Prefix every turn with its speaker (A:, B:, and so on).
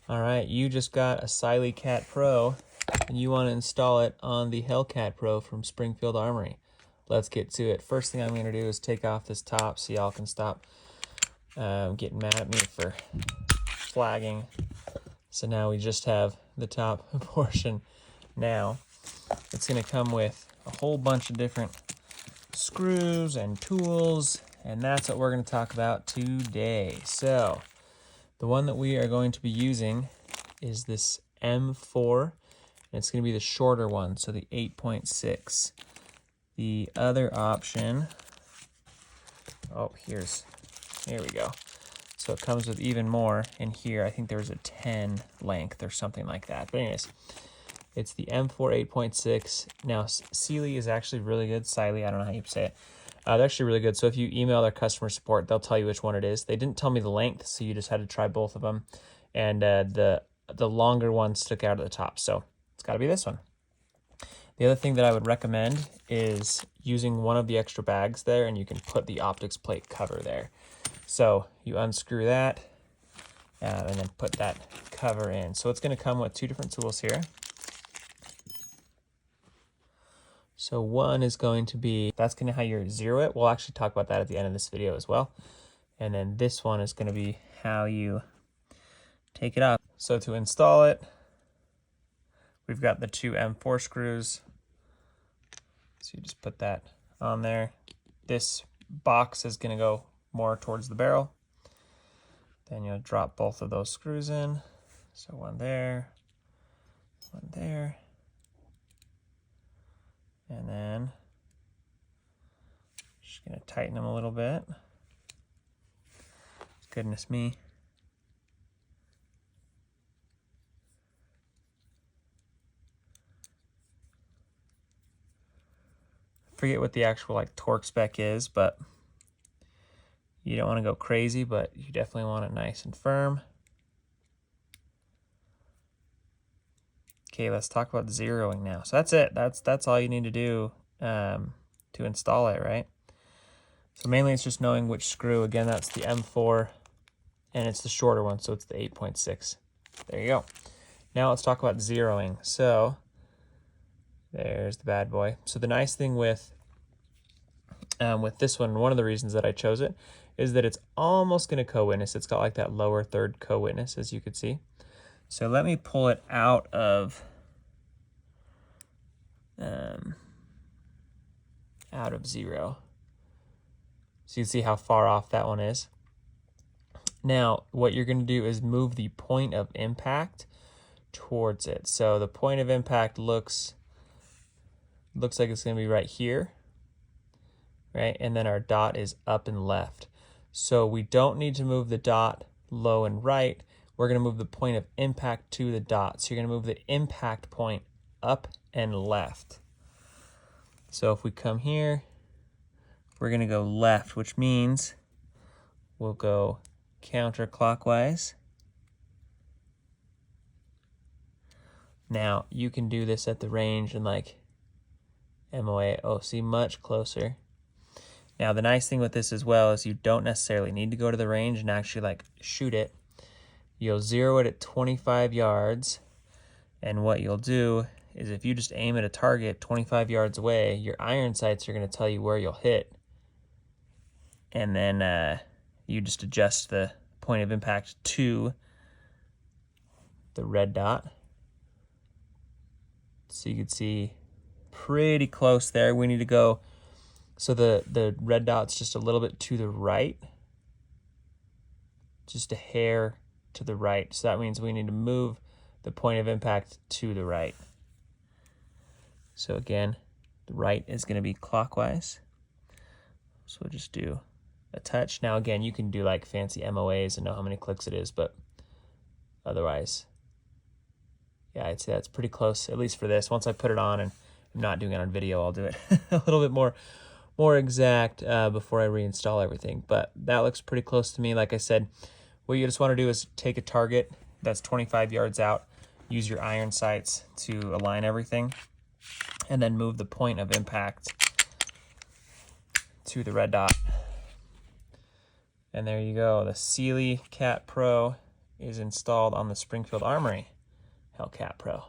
A: All right, you just got a Cyelee Pro, and you want to install it on the Hellcat Pro from Springfield Armory. Let's get to it. First thing I'm going to do is take off this top so y'all can stop getting mad at me for flagging. So now we just have the top portion. Now, it's going to come with a whole bunch of different screws and tools, and that's what we're going to talk about today. So, the one that we are going to be using is this M4, and it's going to be the shorter one, so the 8.6. The other option, here we go. So it comes with even more in here. I think there's a 10 length or something like that. But anyways, it's the M4 8.6. Now, Cyelee is actually really good. Cyelee, I don't know how you say it. They're actually really good. So if you email their customer support, they'll tell you which one it is. They didn't tell me the length, so you just had to try both of them. And the longer one stuck out at the top, so it's got to be this one. The other thing that I would recommend is using one of the extra bags there, and you can put the optics plate cover there. So you unscrew that and then put that cover in. So it's going to come with two different tools here. So one is going to be, that's going to how you zero it. We'll actually talk about that at the end of this video as well. And then this one is going to be how you take it off. So to install it, we've got the two M4 screws. So you just put that on there. This box is going to go more towards the barrel. Then you'll drop both of those screws in. So one there, and then just going to tighten them a little bit. Goodness me. Forget what the actual torque spec is, but you don't want to go crazy, but you definitely want it nice and firm. Okay, let's talk about zeroing now. So that's it. That's all you need to do to install it, right? So mainly it's just knowing which screw. Again, that's the M4, and it's the shorter one, so it's the 8.6. There you go. Now let's talk about zeroing. So there's the bad boy. So the nice thing with this one of the reasons that I chose it, is that it's almost going to co-witness. It's got like that lower third co-witness, as you can see. So let me pull it out of zero. So you can see how far off that one is. Now, what you're going to do is move the point of impact towards it. So the point of impact looks like it's going to be right here, right? And then our dot is up and left. So we don't need to move the dot low and right. We're going to move the point of impact to the dot. So you're going to move the impact point up and left. So if we come here, we're going to go left, which means we'll go counterclockwise. Now, you can do this at the range and MOA, OC much closer. Now, the nice thing with this as well is you don't necessarily need to go to the range and actually shoot it. You'll zero it at 25 yards, and what you'll do is if you just aim at a target 25 yards away, your iron sights are going to tell you where you'll hit, and then you just adjust the point of impact to the red dot. So you can see pretty close there. We need to go, so the red dot's just a little bit to the right, just a hair to the right. So that means we need to move the point of impact to the right. So again, the right is going to be clockwise. So we'll just do a touch. Now again, you can do fancy MOAs and know how many clicks it is, but otherwise, yeah, I'd say that's pretty close, at least for this. Once I put it on, and I'm not doing it on video, I'll do it a little bit more exact before I reinstall everything. But that looks pretty close to me. Like I said, what you just want to do is take a target that's 25 yards out, use your iron sights to align everything, and then move the point of impact to the red dot. And there you go, the Cyelee Cat Pro is installed on the Springfield Armory Hellcat Pro.